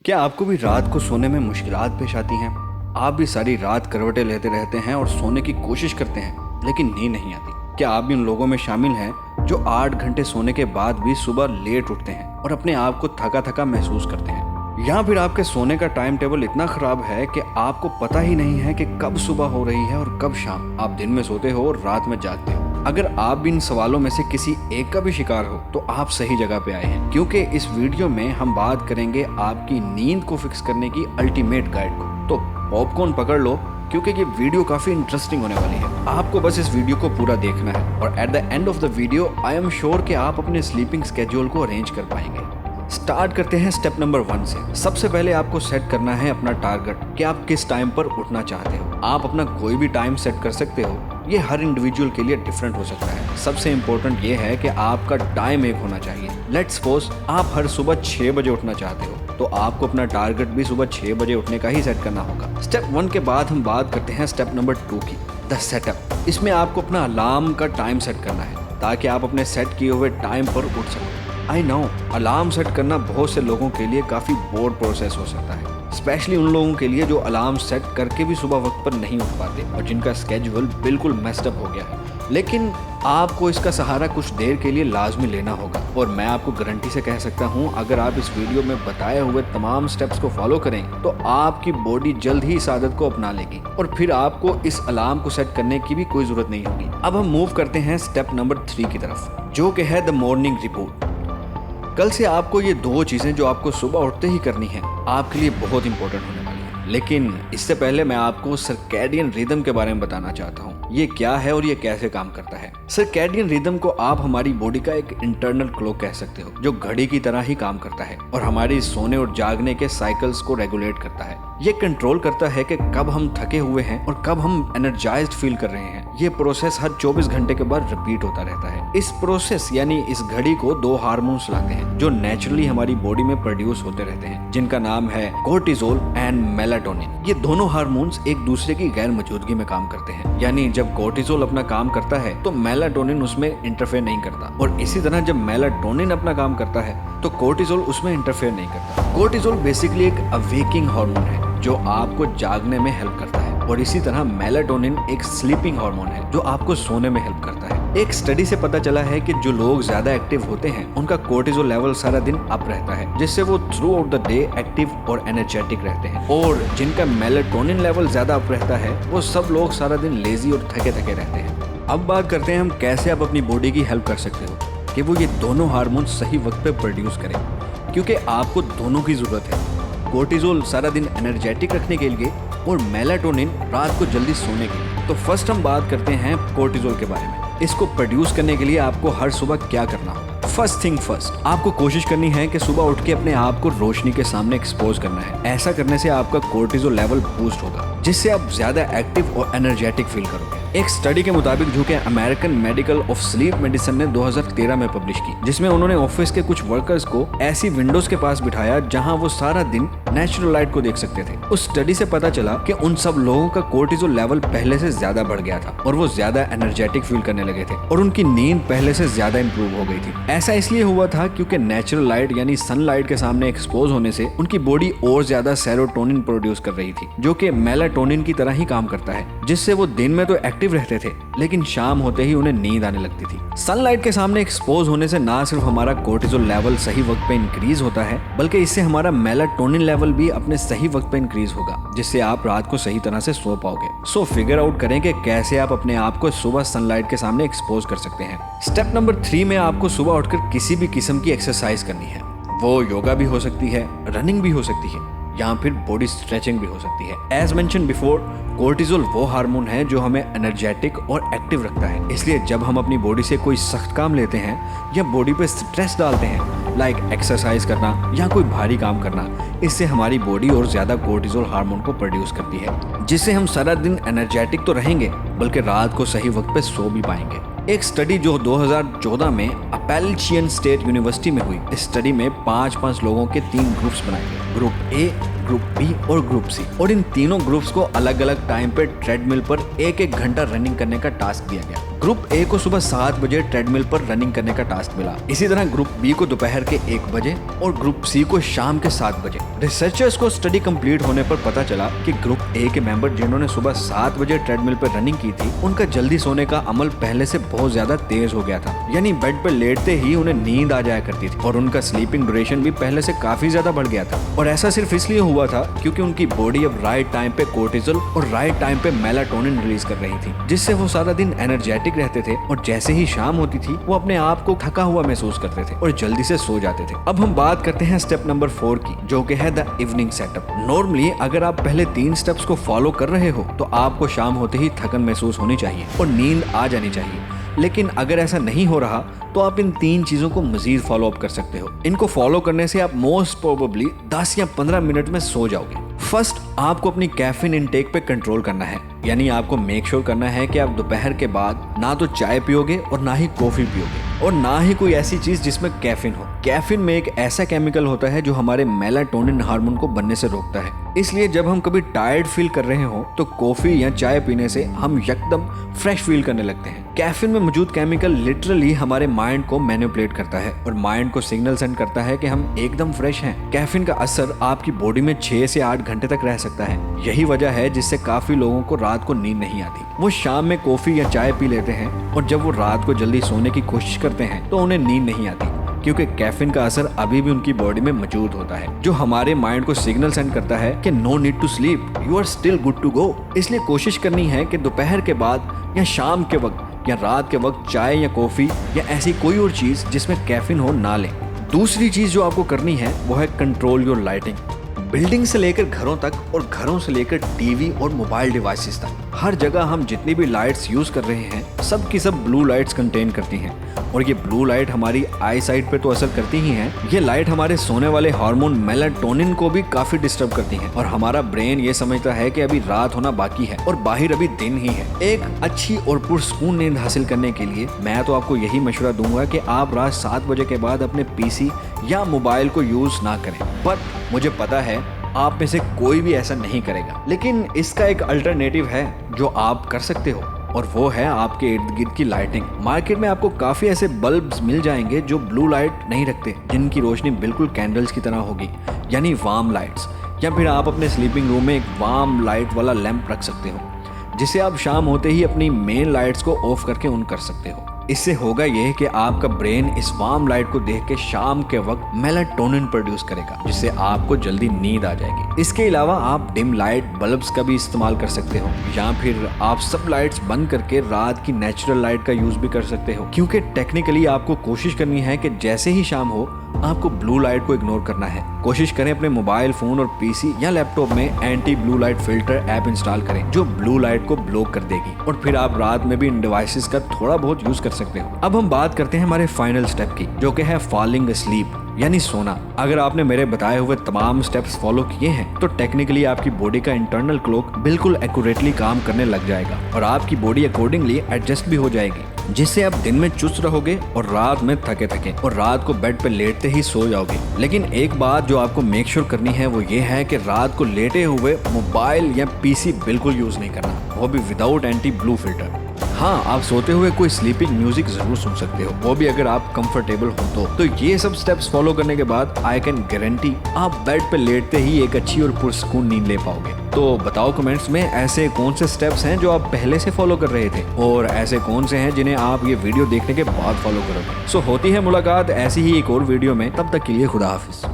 क्या आपको भी रात को सोने में मुश्किलात पेश आती हैं? आप भी सारी रात करवटें लेते रहते हैं और सोने की कोशिश करते हैं लेकिन नींद नहीं आती। क्या आप भी उन लोगों में शामिल हैं जो 8 घंटे सोने के बाद भी सुबह लेट उठते हैं और अपने आप को थका थका महसूस करते हैं? या फिर आपके सोने का टाइम टेबल इतना खराब है कि आपको पता ही नहीं है कि कब सुबह हो रही है और कब शाम? आप दिन में सोते हो और रात में जागते हो। अगर आप भी इन सवालों में से किसी एक का भी शिकार हो तो आप सही जगह पे आए हैं, क्योंकि इस वीडियो में हम बात करेंगे आपकी नींद को फिक्स करने की अल्टीमेट गाइड को। तो पॉपकॉर्न पकड़ लो, क्योंकि ये वीडियो काफी इंटरेस्टिंग होने वाली है। आपको बस इस वीडियो को पूरा देखना है और at the end of the video I am sure कि आप अपने स्लीपिंग स्केड्यूल को अरेंज कर पाएंगे। स्टार्ट करते हैं स्टेप नंबर 1 से। सबसे पहले आपको सेट करना है अपना टारगेट कि आप किस टाइम पर उठना चाहते हो। आप अपना कोई भी टाइम सेट कर सकते हो, ये हर इंडिविजुअल के लिए डिफरेंट हो सकता है। सबसे इम्पोर्टेंट ये है कि आपका टाइम एक होना चाहिए। लेट्स सपोज आप हर सुबह 6 बजे उठना चाहते हो, तो आपको अपना टारगेट भी सुबह 6 बजे उठने का ही सेट करना होगा। स्टेप 1 के बाद हम बात करते हैं स्टेप नंबर 2 की, द सेटअप। इसमें आपको अपना अलार्म का टाइम सेट करना है ताकि आप अपने सेट किए हुए टाइम पर उठ सकें। आई नो, अलार्म सेट करना बहुत से लोगों के लिए काफ़ी बोर्ड प्रोसेस हो सकता है, स्पेशली उन लोगों के लिए जो अलार्म सेट करके भी सुबह वक्त पर नहीं उठ पाते और जिनका स्केड्यूल बिल्कुल मेस्ड अप हो गया है। लेकिन आपको इसका सहारा कुछ देर के लिए लाजमी लेना होगा और मैं आपको गारंटी से कह सकता हूँ, अगर आप इस वीडियो में बताए हुए तमाम स्टेप्स को फॉलो करें तो आपकी बॉडी जल्द ही इस आदत को अपना लेगी और फिर आपको इस अलार्म को सेट करने की भी कोई जरूरत नहीं होगी। अब हम मूव करते हैं स्टेप नंबर 3 की तरफ, जो कि है द मॉर्निंग रिपोर्ट। कल से आपको ये 2 चीजें जो आपको सुबह उठते ही करनी है आपके लिए बहुत इंपॉर्टेंट होने वाली है। लेकिन इससे पहले मैं आपको सर्कैडियन रिदम के बारे में बताना चाहता हूँ। ये क्या है और ये कैसे काम करता है। सर्कैडियन रिदम को आप हमारी बॉडी का एक इंटरनल क्लॉक कह सकते हो, जो घड़ी की तरह ही काम करता है और हमारी सोने और जागने के साइकिल्स को रेगुलेट करता है। ये कंट्रोल करता है कि कब हम थके हुए हैं और कब हम एनर्जाइज्ड फील कर रहे हैं। ये प्रोसेस हर 24 घंटे के बाद रिपीट होता रहता है। इस प्रोसेस यानी इस घड़ी को 2 हार्मोन्स लाते हैं जो नेचुरली हमारी बॉडी में प्रोड्यूस होते रहते हैं, जिनका नाम है कोर्टिसोल एंड मेलाटोनिन। ये दोनों हार्मोन्स एक दूसरे की गैर मौजूदगी में काम करते हैं, यानी जब कोर्टिसोल अपना काम करता है तो मेलाटोनिन उसमें इंटरफेयर नहीं करता, और इसी तरह जब मेलाटोनिन अपना काम करता है तो कोर्टिसोल उसमें इंटरफेयर नहीं करता। कोर्टिसोल बेसिकली एक अवेकिंग हार्मोन है जो आपको जागने में हेल्प करता है, और इसी तरह मेलाटोनिन एक स्लीपिंग हार्मोन है जो आपको सोने में हेल्प करता है। एक स्टडी से पता चला है कि जो लोग ज्यादा एक्टिव होते हैं उनका कोर्टिसोल लेवल सारा दिन अप रहता है, जिससे वो through out the day active और एनर्जेटिक रहते हैं। और जिनका मेलाटोनिन लेवल ज्यादा अप रहता है वो सब लोग सारा दिन लेजी और थके थके रहते हैं। अब बात करते हैं हम कैसे आप अपनी बॉडी की हेल्प कर सकते हो कि वो ये दोनों हार्मोन सही वक्त पे प्रोड्यूस करें, क्योंकि आपको दोनों की जरूरत है। कोर्टिसोल सारा दिन एनर्जेटिक रखने के लिए और मेलाटोनिन रात को जल्दी सोने के लिए। तो फर्स्ट हम बात करते हैं कोर्टिसोल के बारे में। इसको प्रोड्यूस करने के लिए आपको हर सुबह क्या करना होगा। फर्स्ट थिंग फर्स्ट, आपको कोशिश करनी है कि सुबह उठ के अपने आप को रोशनी के सामने एक्सपोज करना है। ऐसा करने से आपका कोर्टिसोल लेवल बूस्ट होगा, जिससे आप ज्यादा एक्टिव और एनर्जेटिक फील करोगे। एक स्टडी के मुताबिक जो कि American medical of sleep medicine ने 2013 में पब्लिश की, जिसमें उन्होंने ऑफिस के कुछ वर्कर्स को ऐसी विंडोज के पास बिठाया जहां वो सारा दिन नेचुरल लाइट को देख सकते थे। उस स्टडी से पता चला कि उन सब लोगों का कोर्टिसोल लेवल पहले से ज्यादा बढ़ गया था और वो ज्यादा एनर्जेटिक फील करने लगे थे और उनकी नींद पहले से ज्यादा इंप्रूव हो गई थी। ऐसा इसलिए हुआ था क्योंकि नेचुरल लाइट यानी सनलाइट के सामने एक्सपोज होने से उनकी बॉडी और ज्यादा सेरोटोनिन प्रोड्यूस कर रही थी, जो कि मेलाटोनिन की तरह ही काम करता है, जिससे वो दिन में तो एक्टिव रहते थे लेकिन शाम होते ही उन्हें नींद आने लगती थी। सनलाइट के सामने एक्सपोज होने से ना सिर्फ हमारा कोर्टिसोल लेवल सही वक्त पे इंक्रीज होता है, बल्कि इससे हमारा मेलाटोनिन लेवल भी अपने सही वक्त पे इंक्रीज होगा, जिससे आप रात को सही तरह से सो पाओगे। सो फिगर आउट करें कि कैसे आप अपने आप को सुबह सनलाइट के सामने एक्सपोज कर सकते हैं। स्टेप नंबर 3 में आपको सुबह उठकर किसी भी किस्म की एक्सरसाइज करनी है। वो योगा भी हो सकती है, रनिंग भी हो सकती है, या फिर बॉडी स्ट्रेचिंग भी हो सकती है। एज मेंशन बिफोर, कोर्टिसोल वो हार्मोन है जो हमें एनर्जेटिक और एक्टिव रखता है। इसलिए जब हम अपनी बॉडी से कोई सख्त काम लेते हैं या बॉडी पे स्ट्रेस डालते हैं, लाइक एक्सरसाइज करना या कोई भारी काम करना, इससे हमारी बॉडी और ज्यादा कोर्टिसोल हार्मोन को प्रोड्यूस करती है, जिससे हम सारा दिन एनर्जेटिक तो रहेंगे बल्कि रात को सही वक्त पे सो भी पाएंगे। एक स्टडी जो 2014 में अपैलेचियन स्टेट यूनिवर्सिटी में हुई, इस स्टडी में 5 लोगों के 3 ग्रुप्स बनाए गए, ग्रुप ए, ग्रुप बी और ग्रुप सी, और इन तीनों ग्रुप्स को अलग अलग टाइम पे ट्रेडमिल पर 1-1 घंटा रनिंग करने का टास्क दिया गया। ग्रुप ए को सुबह 7 बजे ट्रेडमिल पर रनिंग करने का टास्क मिला। इसी तरह ग्रुप बी को दोपहर के 1 बजे और ग्रुप सी को शाम के 7 बजे। रिसर्चर्स को स्टडी कंप्लीट होने पर पता चला कि ग्रुप ए के मेंबर जिन्होंने सुबह 7 बजे ट्रेडमिल पर रनिंग की थी, उनका जल्दी सोने का अमल पहले से बहुत ज्यादा तेज हो गया था। यानी बेड पर लेटते ही उन्हें नींद आ जाया करती थी और उनका स्लीपिंग ड्यूरेशन भी पहले से काफी ज्यादा बढ़ गया था। और ऐसा सिर्फ इसलिए हुआ था क्योंकि उनकी बॉडी अब राइट टाइम पे कोर्टिसोल और राइट टाइम पे मेलाटोनिन रिलीज कर रही थी, जिससे वो सारा दिन एनर्जेटिक रहते थे और जैसे ही शाम होती थी वो अपने आप को थका हुआ महसूस करते थे और जल्दी से सो जाते थे। अब हम बात करते हैं स्टेप नंबर 4 की, जो कि है द इवनिंग सेटअप। नॉर्मली अगर आप पहले 3 स्टेप्स को फॉलो कर रहे हो तो आपको शाम होते ही थकन महसूस होनी चाहिए और नींद आ जानी चाहिए। लेकिन अगर ऐसा नहीं हो रहा तो आप इन 3 चीजों को मजीद फॉलो अप कर सकते हो। इनको फॉलो करने से आप मोस्ट प्रोबेबली 10 या 15 मिनट में सो जाओगे। फर्स्ट, आपको अपनी कैफीन इनटेक पे कंट्रोल करना है। यानी आपको मेक श्योर करना है कि आप दोपहर के बाद ना तो चाय पियोगे और ना ही कॉफी पियोगे और ना ही कोई ऐसी चीज जिसमें कैफीन हो। कैफीन में एक ऐसा केमिकल होता है जो हमारे मेलाटोनिन हार्मोन को बनने से रोकता है। इसलिए जब हम कभी टायर्ड फील कर रहे हो तो कॉफी या चाय पीने से हम एकदम फ्रेश फील करने लगते हैं। कैफीन में मौजूद केमिकल लिटरली हमारे माइंड को मैनिपुलेट करता है और माइंड को सिग्नल सेंड करता है कि हम एकदम फ्रेश हैं। कैफीन का असर आपकी बॉडी में 6 से 8 घंटे तक रह सकता है। यही वजह है जिससे काफी लोगों को रात को नींद नहीं आती। वो शाम में कॉफी या चाय पी लेते हैं और जब वो रात को जल्दी सोने की कोशिश करते हैं तो उन्हें नींद नहीं आती, क्योंकि कैफीन का असर अभी भी उनकी बॉडी में मौजूद होता है, जो हमारे माइंड को सिग्नल सेंड करता है कि no need to sleep, you are still good to go. इसलिए कोशिश करनी है कि दोपहर के बाद या शाम के वक्त या रात के वक्त चाय या कॉफी या ऐसी कोई और चीज जिसमें कैफीन हो ना लें। दूसरी चीज जो आपको करनी है वो है कंट्रोल योर लाइटिंग। बिल्डिंग से लेकर घरों तक और घरों से लेकर टीवी और मोबाइल डिवाइसेस तक हर जगह हम जितनी भी लाइट्स यूज कर रहे हैं सब की सब ब्लू लाइट्स कंटेन करती हैं और ये ब्लू लाइट हमारी आई साइट पे तो असर करती ही हैं, ये लाइट हमारे सोने वाले हार्मोन मेलाटोनिन को भी काफी डिस्टर्ब करती हैं और हमारा ब्रेन ये समझता है कि अभी रात होना बाकी है और बाहर अभी दिन ही है। एक अच्छी और पुरसकून नींद हासिल करने के लिए मैं तो आपको यही मशवरा दूंगा कि आप रात 7 बजे के बाद अपने पीसी या मोबाइल को यूज ना करें। बट मुझे पता है आप में से कोई भी ऐसा नहीं करेगा, लेकिन इसका एक अल्टरनेटिव है जो आप कर सकते हो और वो है आपके इर्द गिर्द की लाइटिंग। मार्केट में आपको काफी ऐसे बल्ब्स मिल जाएंगे जो ब्लू लाइट नहीं रखते, जिनकी रोशनी बिल्कुल कैंडल्स की तरह होगी, यानी वार्म लाइट्स। या फिर आप अपने स्लीपिंग रूम में एक वार्म लाइट वाला लैंप रख सकते हो जिसे आप शाम होते ही अपनी मेन लाइट्स को ऑफ करके ऑन कर सकते हो। इससे होगा ये कि आपका ब्रेन इस वार्म लाइट को देख के शाम के वक्त मेलाटोनिन प्रोड्यूस करेगा, जिससे आपको जल्दी नींद आ जाएगी। इसके अलावा आप डिम लाइट बल्ब्स का भी इस्तेमाल कर सकते हो या फिर आप सब लाइट्स बंद करके रात की नेचुरल लाइट का यूज भी कर सकते हो, क्योंकि टेक्निकली आपको कोशिश करनी है कि जैसे ही शाम हो आपको ब्लू लाइट को इग्नोर करना है। कोशिश करें अपने मोबाइल फोन और पीसी या लैपटॉप में anti blue light filter app install करें जो ब्लू लाइट को ब्लॉक कर देगी और फिर आप रात में भी इन डिवाइसेस का थोड़ा बहुत यूज कर सकते हो। अब हम बात करते हैं हमारे फाइनल स्टेप की, जो कि है फॉलिंग अस्लीप यानी सोना। अगर आपने मेरे बताए हुए तमाम स्टेप्स फॉलो किए हैं तो टेक्निकली आपकी बॉडी का इंटरनल क्लॉक बिल्कुल एक्यूरेटली काम करने लग जाएगा और आपकी बॉडी अकॉर्डिंगली एडजस्ट भी हो जाएगी, जिससे आप दिन में चुस्त रहोगे और रात में थके थके और रात को बेड पे लेटते ही सो जाओगे। लेकिन एक बात जो आपको मेक श्योर करनी है वो ये है कि रात को लेटे हुए मोबाइल या पीसी बिल्कुल यूज नहीं करना, वो भी विदाउट एंटी ब्लू फिल्टर। हाँ, आप सोते हुए कोई स्लीपिंग म्यूजिक जरूर सुन सकते हो, वो भी अगर आप कंफर्टेबल हो तो ये सब स्टेप्स फॉलो करने के बाद आई कैन गारंटी आप बेड पे लेटते ही एक अच्छी और पुरसकून नींद ले पाओगे। तो बताओ कमेंट्स में ऐसे कौन से स्टेप्स हैं जो आप पहले से फॉलो कर रहे थे और ऐसे कौन से हैं जिन्हें आप ये वीडियो देखने के बाद फॉलो करोगे। सो होती है मुलाकात ऐसी ही एक और वीडियो में, तब तक के लिए खुदा हाफिज।